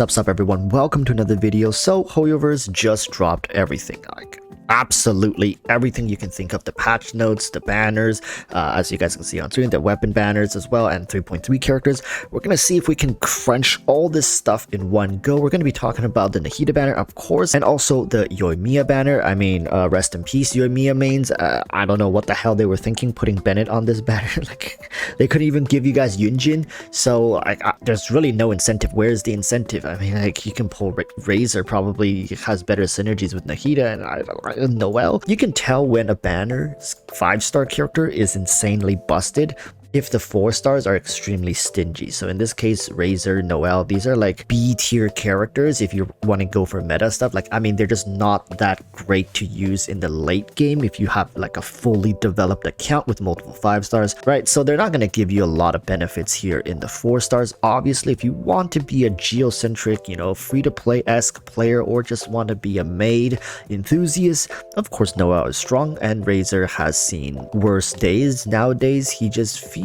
Sup everyone, welcome to another video. So EroticWalruss just dropped everything, like absolutely everything you can think of. The patch notes, the banners, as you guys can see on screen, the weapon banners as well, and 3.3 characters. We're gonna see if we can crunch all this stuff in one go. We're gonna be talking about the Nahida banner, of course, and also the Yoimiya banner. I mean, rest in peace Yoimiya mains. I don't know what the hell they were thinking putting Bennett on this banner. Like, they couldn't even give you guys Yunjin, so there's really no incentive. Where's the incentive? I mean, like, you can pull Razor, probably has better synergies with Nahida, and Noelle. You can tell when a banner's 5-star character is insanely busted if the 4 stars are extremely stingy. So in this case, Razor, Noelle, these are like B tier characters if you want to go for meta stuff. Like, I mean, they're just not that great to use in the late game if you have like a fully developed account with multiple 5 stars, right? So they're not going to give you a lot of benefits here in the 4 stars. Obviously, if you want to be a geocentric, you know, free-to-play-esque player, or just want to be a maid enthusiast, of course, Noelle is strong, and Razor has seen worse days. Nowadays, he just feels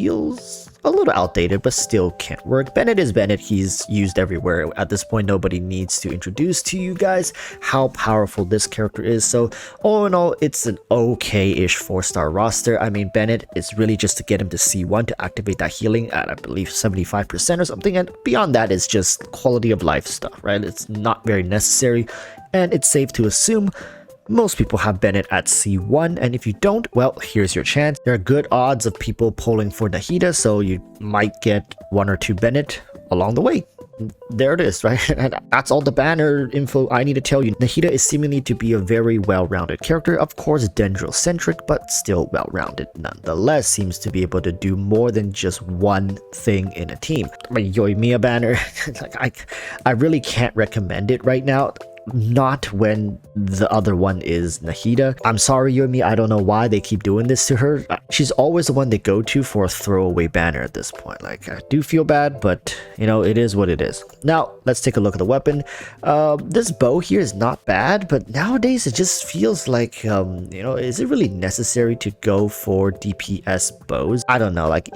a little outdated, but still can't work. Bennett is Bennett. He's used everywhere. At this point, nobody needs to introduce to you guys how powerful this character is. So all in all, it's an okay-ish 4-star roster. I mean, Bennett is really just to get him to C1 to activate that healing at, I believe, 75% or something. And beyond that, it's just quality of life stuff, right? It's not very necessary. And it's safe to assume most people have Bennett at C1, and if you don't, well, here's your chance. There are good odds of people polling for Nahida, so you might get 1 or 2 Bennett along the way. There it is, right? And that's all the banner info I need to tell you. Nahida is seemingly to be a very well-rounded character. Of course, Dendro-centric, but still well-rounded nonetheless. Seems to be able to do more than just one thing in a team. My Yoimiya banner, like, I really can't recommend it right now. Not when the other one is Nahida. I'm sorry, Yoimiya, I don't know why they keep doing this to her. She's always the one they go to for a throwaway banner at this point. Like, I do feel bad, but you know, it is what it is. Now, let's take a look at the weapon. This bow here is not bad, but nowadays it just feels like, you know, is it really necessary to go for DPS bows? I don't know, like,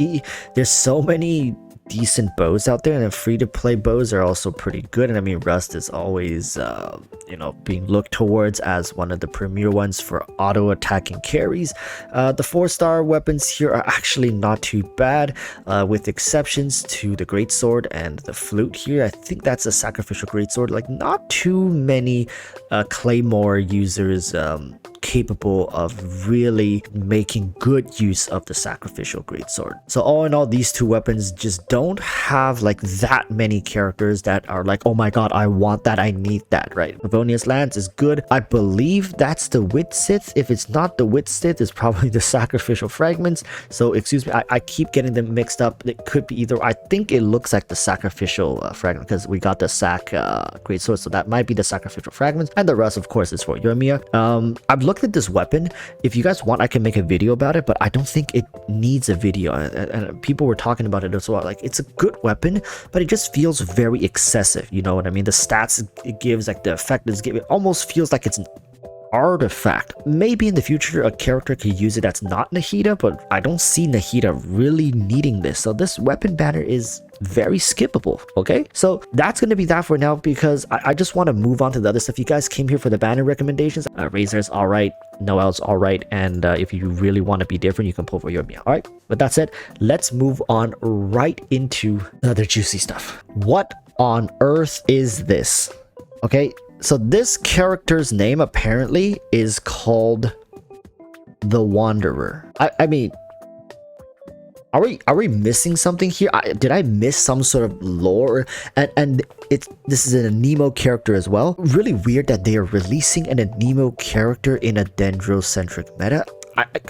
there's so many decent bows out there, and the free-to-play bows are also pretty good. And I mean, Rust is always you know, being looked towards as one of the premier ones for auto-attacking carries. The 4-star weapons here are actually not too bad, with exceptions to the greatsword and the flute here. I think that's a sacrificial greatsword. Like, not too many claymore users capable of really making good use of the sacrificial greatsword. So all in all, these two weapons just don't have like that many characters that are like, oh my god, I want that, I need that, right? Favonius Lance is good. I believe that's the Wit Sith. If it's not the Wit Sith, it's probably the sacrificial fragments. So excuse me, I keep getting them mixed up. It could be either. I think it looks like the sacrificial fragment, because we got the sac greatsword, so that might be the sacrificial fragments, and the rest of course is for Yoimiya. I've looked at this weapon. If you guys want, I can make a video about it, but I don't think it needs a video, and people were talking about it as well. Like, it's a good weapon, but it just feels very excessive, you know what I mean? The stats it gives, like the effect it's giving, it almost feels like it's an artifact. Maybe in the future a character could use it that's not Nahida, but I don't see Nahida really needing this. So this weapon banner is very skippable. Okay, so that's going to be that for now, because I just want to move on to the other stuff. You guys came here for the banner recommendations. Razor's all right, Noelle's all right, and if you really want to be different, you can pull for Yoimiya. All right, but that said, let's move on right into the other juicy stuff. What on earth is this? Okay, so this character's name apparently is called the Wanderer. I mean, are we missing something here? Did I miss some sort of lore? And this is an Anemo character as well. Really weird that they are releasing an Anemo character in a Dendro-centric meta.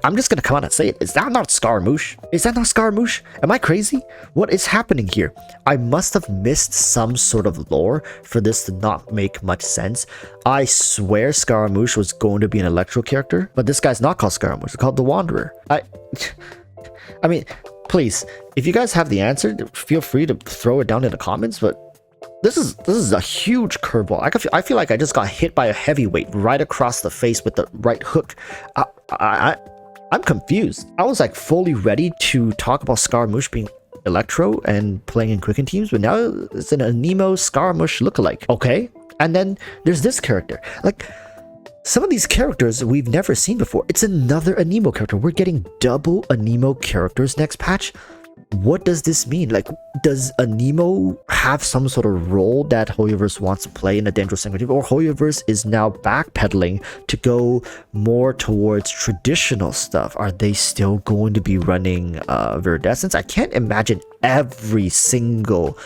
I'm just gonna come out and say it. Is that not Scaramouche? Is that not Scaramouche? Am I crazy? What is happening here? I must have missed some sort of lore for this to not make much sense. I swear Scaramouche was going to be an Electro character, but this guy's not called Scaramouche. It's called the Wanderer. I mean, please, if you guys have the answer, feel free to throw it down in the comments, but this is a huge curveball. I feel like I just got hit by a heavyweight right across the face with the right hook. I'm confused. I was like fully ready to talk about Scaramouche being Electro and playing in Quicken teams, but now it's an Anemo Scaramouche lookalike. Okay, and then there's this character. Like, some of these characters we've never seen before. It's another Anemo character. We're getting double Anemo characters next patch. What does this mean? Like, does Anemo have some sort of role that Hoyoverse wants to play in the Dangerous Singularity, or Hoyoverse is now backpedaling to go more towards traditional stuff? Are they still going to be running Viridescence? I can't imagine every single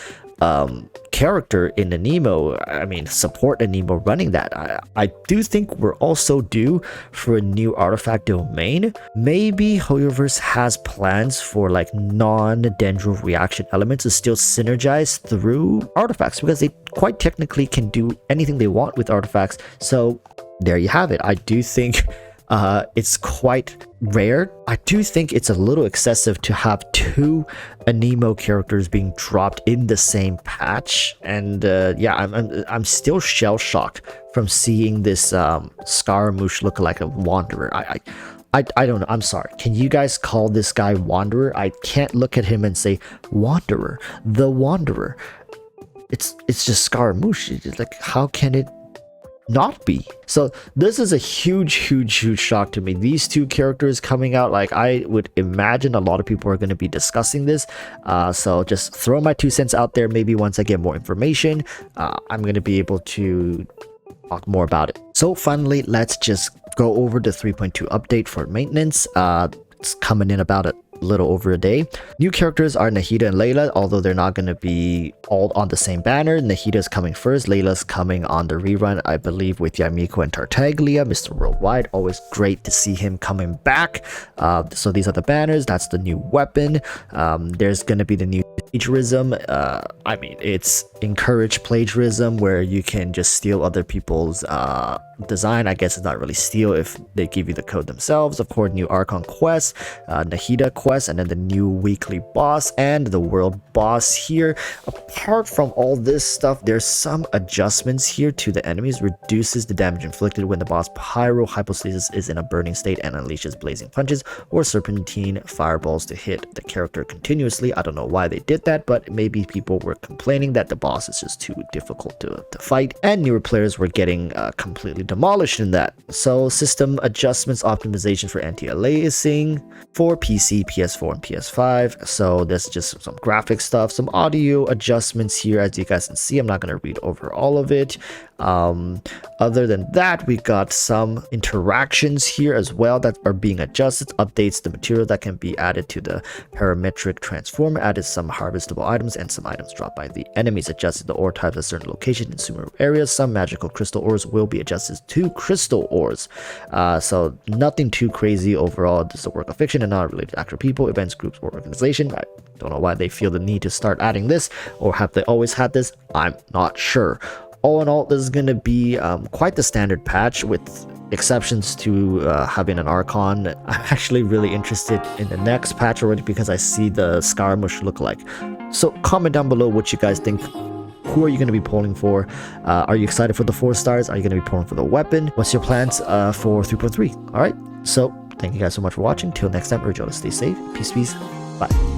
character in Anemo, I mean support Anemo, running that. I do think we're also due for a new artifact domain. Maybe Hoyoverse has plans for like non-Dendro reaction elements to still synergize through artifacts, because they quite technically can do anything they want with artifacts. So there you have it. I do think it's quite rare. I do think it's a little excessive to have two Anemo characters being dropped in the same patch, and yeah, I'm still shell shocked from seeing this Scaramouche look like a Wanderer. I don't know. I'm sorry. Can you guys call this guy Wanderer? I can't look at him and say Wanderer, the Wanderer. It's just Scaramouche. It's like, how can it not be? So this is a huge shock to me. These two characters coming out, like, I would imagine a lot of people are going to be discussing this, so just throw my 2 cents out there. Maybe once I get more information, I'm going to be able to talk more about it. So finally, let's just go over the 3.2 update for maintenance. It's coming in about a little over a day. New characters are Nahida and Layla, although they're not going to be all on the same banner. Nahida's coming first, Layla's coming on the rerun, I believe, with Yamiko and Tartaglia. Mr. Worldwide, always great to see him coming back. So these are the banners. That's the new weapon. There's going to be the new plagiarism. I mean, it's encourage plagiarism, where you can just steal other people's design. I guess it's not really steal if they give you the code themselves. Of course, new Archon quest, Nahida quest, and then the new weekly boss and the world boss here. Apart from all this stuff, there's some adjustments here to the enemies. Reduces the damage inflicted when the boss Pyro Hypostasis is in a burning state and unleashes blazing punches or serpentine fireballs to hit the character continuously. I don't know why they did that, but maybe people were complaining that the boss is just too difficult to fight, and newer players were getting completely demolished in that. So system adjustments, optimization for anti-aliasing for PC, PS4, and PS5. So there's just some graphic stuff, some audio adjustments here, as you guys can see. I'm not going to read over all of it. Other than that, we got some interactions here as well that are being adjusted. Updates the material that can be added to the parametric transform, added some harvestable items and some items dropped by the enemies, adjusted the ore types at certain locations in similar areas. Some magical crystal ores will be adjusted to crystal ores. So nothing too crazy overall. This is a work of fiction and not related to actual people, events, groups, or organization. I don't know why they feel the need to start adding this, or have they always had this? I'm not sure. All in all, this is going to be quite the standard patch, with exceptions to having an Archon. I'm actually really interested in the next patch already, because I see the Scaramouche look like. So comment down below what you guys think. Who are you going to be pulling for? Are you excited for the 4 stars? Are you going to be pulling for the weapon? What's your plans for 3.3? All right, so thank you guys so much for watching. Till next time, urge you all to stay safe. Peace, bye.